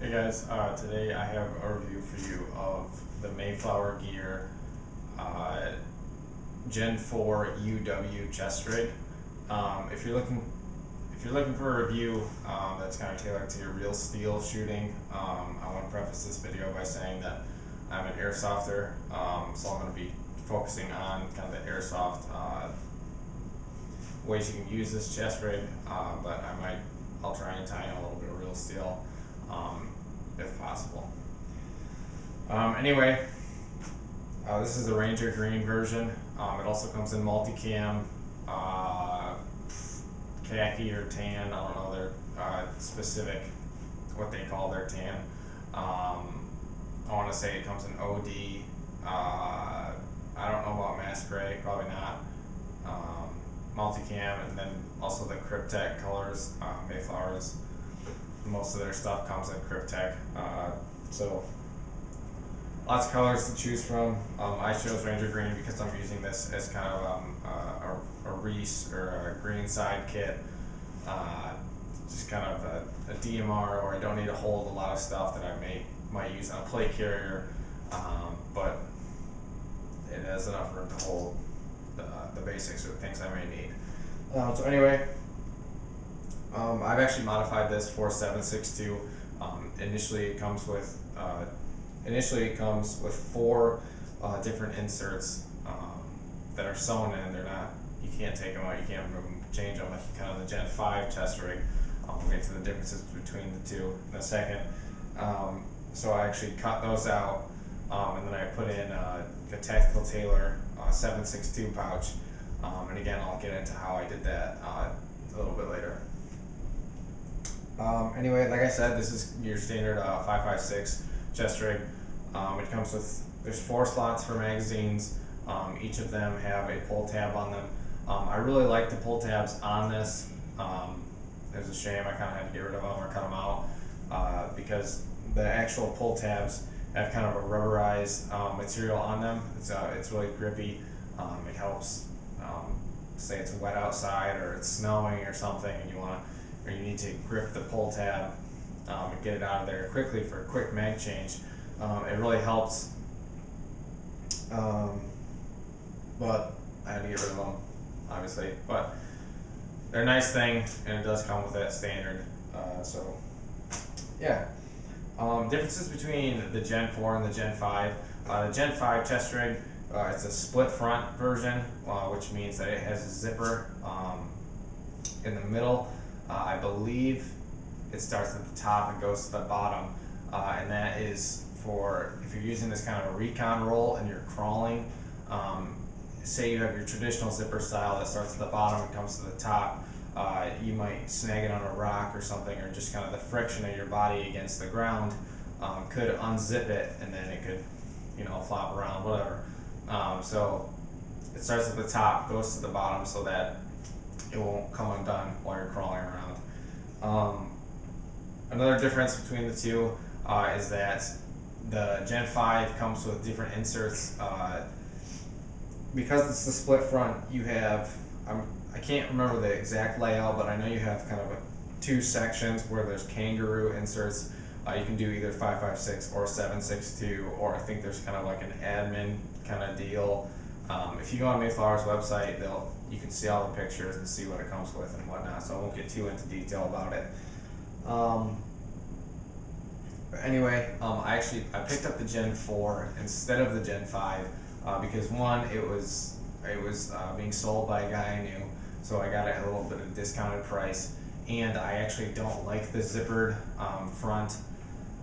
Hey guys, today I have a review for you of the Mayflower Gear Gen 4 UW Chestrig. If you're looking for a review that's kind of tailored to your real steel shooting, I want to preface this video by saying that I'm an airsofter, so I'm going to be focusing on kind of the airsoft ways you can use this chest rig, but I'll try and tie in a little bit of real steel if possible. Anyway, this is the Ranger Green version. It also comes in multicam, khaki or tan. I don't know their specific what they call their tan. I want to say it comes in OD. I don't know about mass gray, probably not. Multicam, and then also the Cryptek colors. Mayflower's, most of their stuff comes in Cryptek. So lots of colors to choose from. I chose Ranger Green because I'm using this as kind of a Reese or a green side kit. Just kind of a DMR, or I don't need to hold a lot of stuff that I might use on a plate carrier, but it has enough room to hold the basics or the things I may need. So anyway, I've actually modified this for 7.62. Initially it comes with 4 different inserts that are sewn in. They're not, you can't take them out, you can't remove them, change them, like kind of the Gen 5 chest rig. We'll get to the differences between the two in a second. So I actually cut those out, and then I put in a tactical Tailor 7.62 pouch, and again I'll get into how I did that a little bit later. Anyway, like I said, this is your standard 5.56 chest rig. It comes with, there's 4 slots for magazines. Each of them have a pull tab on them. I really like the pull tabs on this. It was a shame I kind of had to get rid of them or cut them out, because the actual pull tabs have kind of a rubberized material on them. It's really grippy. It helps, say it's wet outside or it's snowing or something, and you need to grip the pull tab and get it out of there quickly for a quick mag change. It really helps, but I had to get rid of them, obviously. But they're a nice thing, and it does come with that standard. So yeah. Differences between the Gen 4 and the Gen 5. The Gen 5 chest rig, it's a split front version, which means that it has a zipper in the middle. I believe it starts at the top and goes to the bottom, and that is for if you're using this kind of a recon roll and you're crawling. Say you have your traditional zipper style that starts at the bottom and comes to the top. You might snag it on a rock or something, or just kind of the friction of your body against the ground could unzip it, and then it could, flop around, whatever. So it starts at the top, goes to the bottom, so that it won't come undone while you're crawling around. Another difference between the two is that the Gen 5 comes with different inserts. Because it's the split front, you have, I can't remember the exact layout, but I know you have kind of 2 sections where there's kangaroo inserts. You can do either 5.56 or 7.62, or I think there's kind of like an admin kind of deal. If you go on Mayflower's website, you can see all the pictures and see what it comes with and whatnot, so I won't get too into detail about it. But anyway, I picked up the Gen 4 instead of the Gen 5 because one, it was being sold by a guy I knew, so I got it at a little bit of a discounted price, and I actually don't like the zippered front.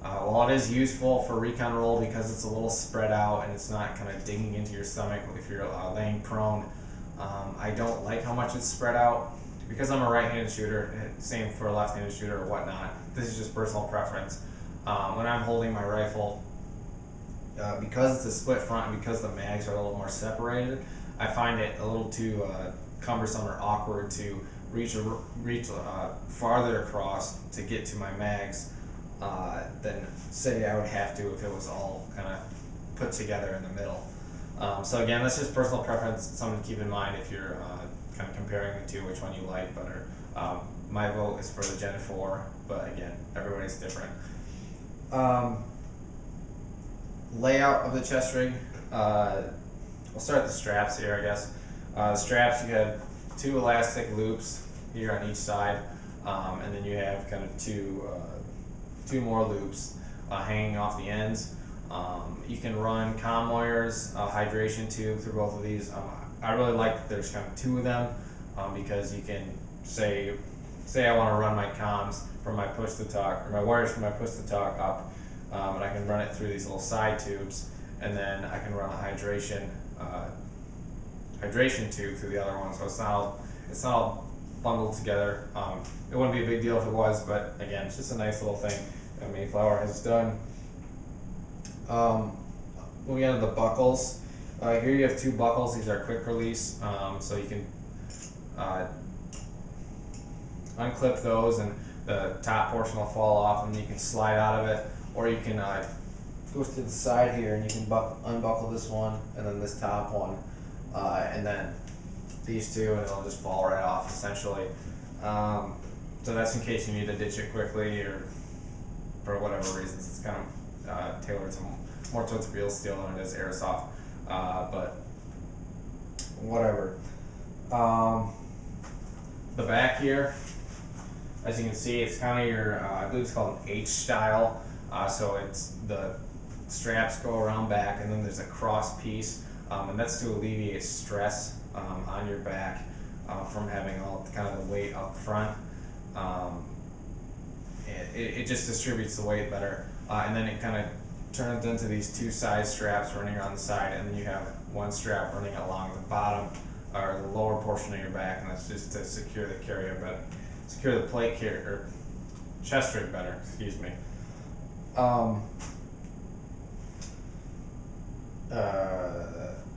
While it is useful for recon roll because it's a little spread out and it's not kind of digging into your stomach if you're laying prone, I don't like how much it's spread out. Because I'm a right-handed shooter, same for a left-handed shooter or whatnot, this is just personal preference. When I'm holding my rifle, because it's a split front and because the mags are a little more separated, I find it a little too cumbersome or awkward to reach farther across to get to my mags than say I would have to if it was all kind of put together in the middle. So again, that's just personal preference, something to keep in mind if you're kind of comparing the two, which one you like better. My vote is for the Gen 4, but again, everybody's different. Layout of the chest rig. We'll start with the straps here, I guess. The straps, you have 2 elastic loops here on each side, and then you have kind of two more loops hanging off the ends. You can run comm wires, hydration tube through both of these. I really like that there's kind of 2 of them, because you can say I want to run my comms from my push to talk, or my wires from my push to talk up, and I can run it through these little side tubes, and then I can run a hydration tube through the other one, so it's not all bundled together. It wouldn't be a big deal if it was, but again, it's just a nice little thing that Mayflower has done. Moving on to the buckles. Here you have 2 buckles. These are quick release, so you can unclip those and the top portion will fall off and you can slide out of it, or you can go to the side here and you can unbuckle this one and then this top one, and then these 2, and it'll just fall right off essentially. So that's in case you need to ditch it quickly or for whatever reasons. It's kind of tailored more towards real steel than it is airsoft, but whatever. The back here, as you can see, it's kind of your, I believe it's called an H style. So it's the straps go around back, and then there's a cross piece, and that's to alleviate stress on your back from having all kind of the weight up front. It just distributes the weight better, and then it kind of turns into these 2 side straps running around the side, and then you have 1 strap running along the bottom or the lower portion of your back, and that's just to secure the carrier better, secure the plate carrier or chest rig better. Excuse me.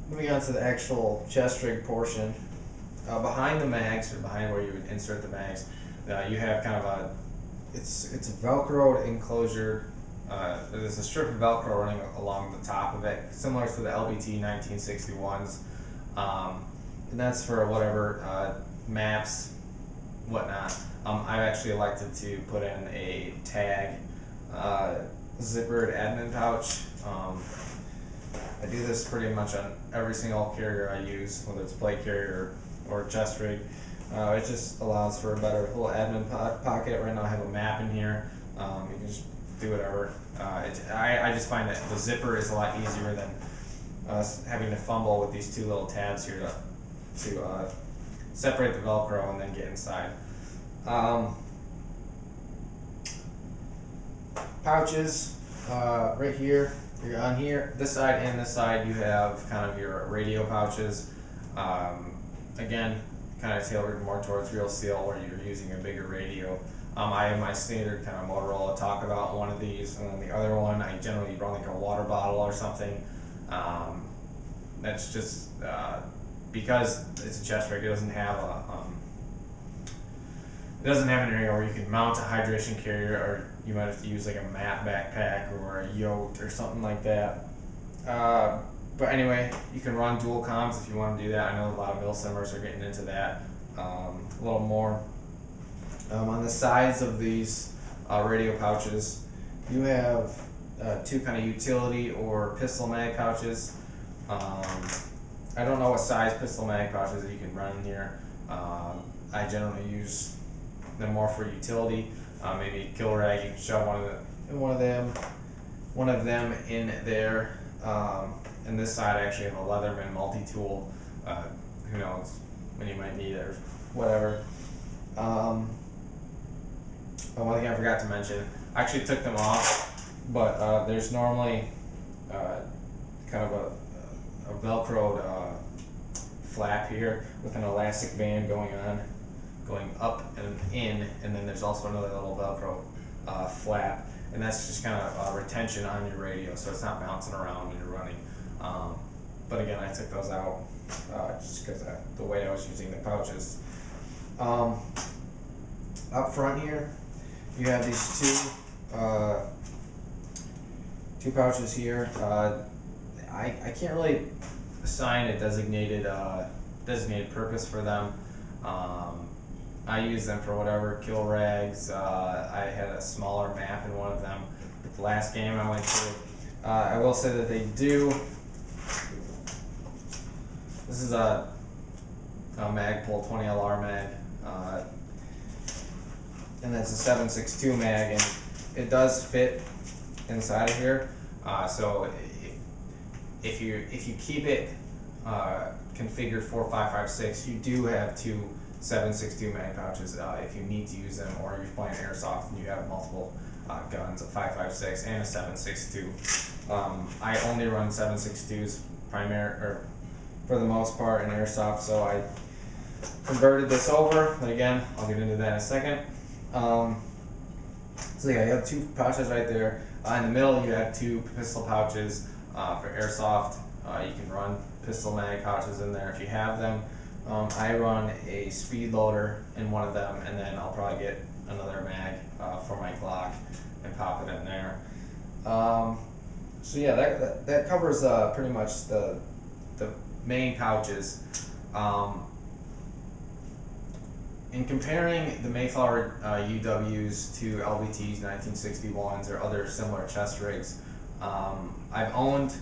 Moving on to the actual chest rig portion, behind the mags, or behind where you would insert the mags, you have kind of it's a Velcroed enclosure. There's a strip of Velcro running along the top of it, similar to the LBT 1961s, and that's for whatever maps, whatnot. I've actually elected to put in a tag zippered admin pouch. I do this pretty much on every single carrier I use, whether it's plate carrier or chest rig. It just allows for a better little admin pocket. Right now I have a map in here. You can just do whatever. I just find that the zipper is a lot easier than having to fumble with these 2 little tabs here to separate the Velcro and then get inside. Pouches right here. You're on here, this side and this side, you have kind of your radio pouches. Again, kind of tailored more towards real steel where you're using a bigger radio. I have my standard kind of Motorola talk about one of these, and then the other one I generally run like a water bottle or something. That's just because it's a chest rig. It doesn't have an area where you can mount a hydration carrier, or you might have to use like a mat backpack or a yoke or something like that. But anyway, you can run dual comms if you want to do that. I know a lot of mill simmers are getting into that a little more. On the sides of these radio pouches, you have 2 kind of utility or pistol mag pouches. I don't know what size pistol mag pouches that you can run in here. I generally use them more for utility. Maybe kill rag, you can shove one of them in there. And this side I actually have a Leatherman multi-tool. Who knows when you might need it or whatever. One thing I forgot to mention, I actually took them off, but there's normally kind of a Velcroed flap here with an elastic band going up and in, and then there's also another little Velcro flap, and that's just kind of retention on your radio, so it's not bouncing around when you're running. But again, I took those out just because the way I was using the pouches. Up front here, you have these two pouches here. I can't really assign a designated purpose for them. I use them for whatever, kill rags. I had a smaller map in one of them, with the last game I went through. I will say that they do. This is a Magpul 20LR mag, and that's a 7.62 mag, and it does fit inside of here. So if you keep it configured for 5.56, you do have two 7.62 mag pouches if you need to use them, or if you're playing airsoft and you have multiple guns, a 5.56 and a 7.62. I only run 7.62s for the most part in airsoft, so I converted this over, but again, I'll get into that in a second. So yeah, you have two pouches right there. In the middle, you have two pistol pouches for airsoft. You can run pistol mag pouches in there if you have them. I run a speed loader in one of them, and then I'll probably get another mag for my Glock and pop it in there. So yeah, that covers pretty much the main pouches. In comparing the Mayflower UWs to LBTs, 1961s, or other similar Chestrigs, I've owned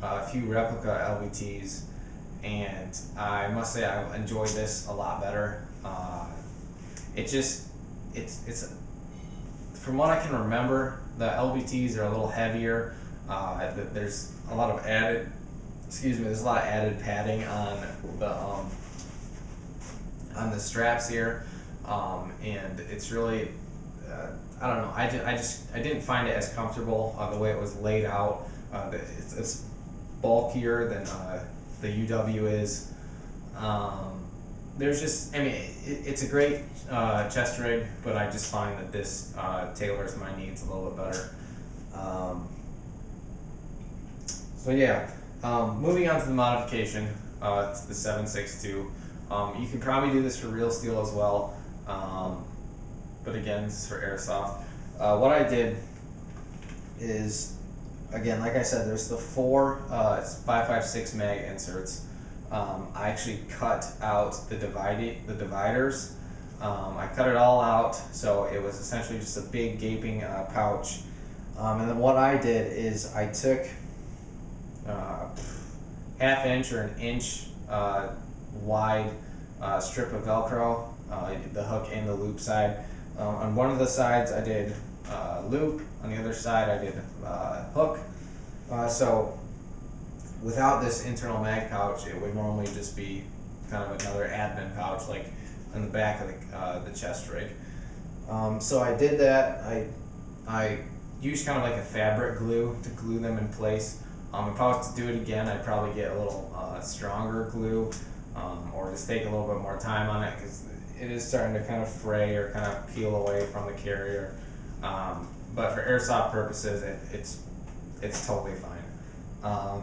a few replica LBTs, and I must say I've enjoyed this a lot better. It's from what I can remember, the LBTs are a little heavier. There's a lot of added padding on the straps here, and it's really I don't know. I didn't find it as comfortable the way it was laid out. It's bulkier than the UW is. There's just, it's a great chest rig, but I just find that this tailors my needs a little bit better. So yeah, moving on to the modification, it's the 7.62. You can probably do this for real steel as well, but again, this is for airsoft. What I did is, again, like I said, there's the four 5.56 mag inserts. I actually cut out the dividers. I cut it all out, so it was essentially just a big gaping pouch. And then what I did is I took half inch or an inch wide strip of Velcro, the hook and the loop side. On one of the sides I did loop, on the other side I did hook. So without this internal mag pouch, it would normally just be kind of another admin pouch, like in the back of the chest rig. So I did that. I used kind of like a fabric glue to glue them in place. If I was to do it again, I'd probably get a little stronger glue, or just take a little bit more time on it, because it is starting to kind of fray or kind of peel away from the carrier. But for airsoft purposes, it's totally fine.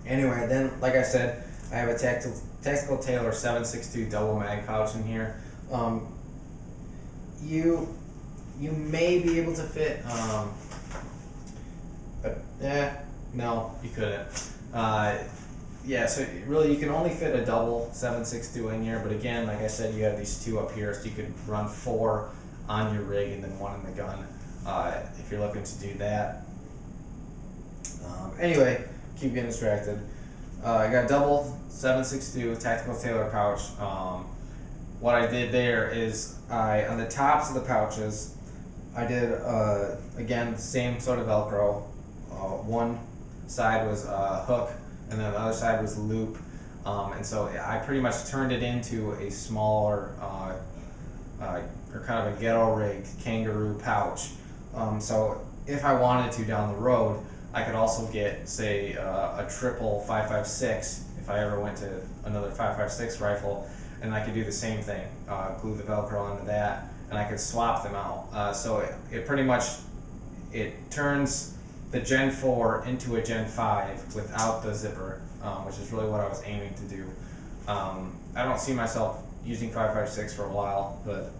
Anyway, then, like I said, I have a tactical Tailor 7.62 double mag pouch in here. You may be able to fit, no, you couldn't. Yeah, so really you can only fit a double 7.62 in here, but again, like I said, you have these two up here, so you could run 4 on your rig and then 1 in the gun, if you're looking to do that. Anyway, keep getting distracted. I got a double 7.62 tactical Tailor pouch. What I did there is on the tops of the pouches, I did, again, same sort of Velcro. One side was hook, and then the other side was loop. And so I pretty much turned it into a smaller, or kind of a ghetto rigged kangaroo pouch. So if I wanted to down the road, I could also get, say, a triple 5.56 if I ever went to another 5.56 rifle, and I could do the same thing, glue the Velcro onto that, and I could swap them out. So it pretty much, it turns the Gen 4 into a Gen 5 without the zipper, which is really what I was aiming to do. I don't see myself using 5.56 for a while, but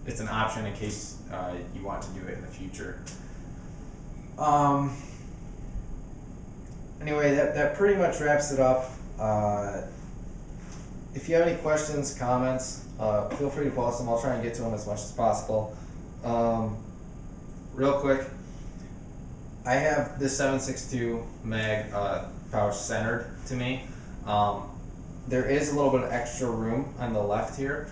it's an option in case you want to do it in the future. Anyway, that pretty much wraps it up. If you have any questions, comments, feel free to post them. I'll try and get to them as much as possible. real quick, I have this 7.62 mag pouch centered to me. There is a little bit of extra room on the left here.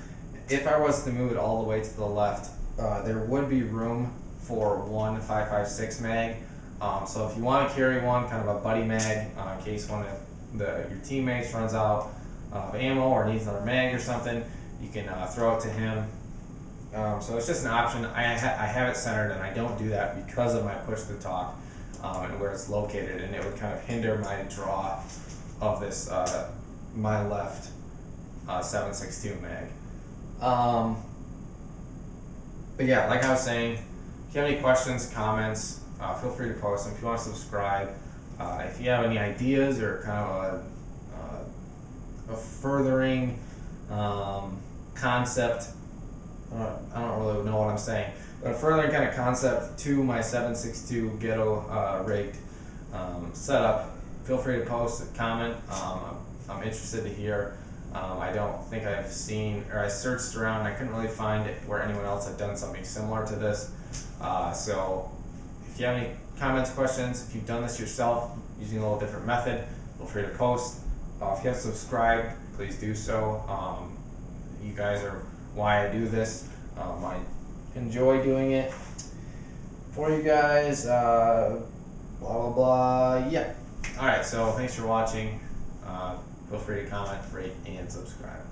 If I was to move it all the way to the left, there would be room for one 5.56 mag. So if you want to carry one, kind of a buddy mag, in case one of your teammates runs out of ammo or needs another mag or something, you can throw it to him. So it's just an option. I have it centered, and I don't do that because of my push-to-talk and where it's located, and it would kind of hinder my draw of this my left 7.62 mag. But yeah, like I was saying, if you have any questions, comments, feel free to post them. If you want to subscribe, if you have any ideas or kind of a furthering concept, I don't really know what I'm saying, but a furthering kind of concept to my 7.62 ghetto rigged setup, feel free to post a comment. I'm interested to hear. I don't think I've seen, or I searched around and I couldn't really find it where anyone else had done something similar to this. So if you have any comments, questions, if you've done this yourself using a little different method, feel free to post. If you have subscribed, please do so. You guys are why I do this. I enjoy doing it for you guys. Blah blah blah. Yeah. All right. So thanks for watching. Feel free to comment, rate, and subscribe.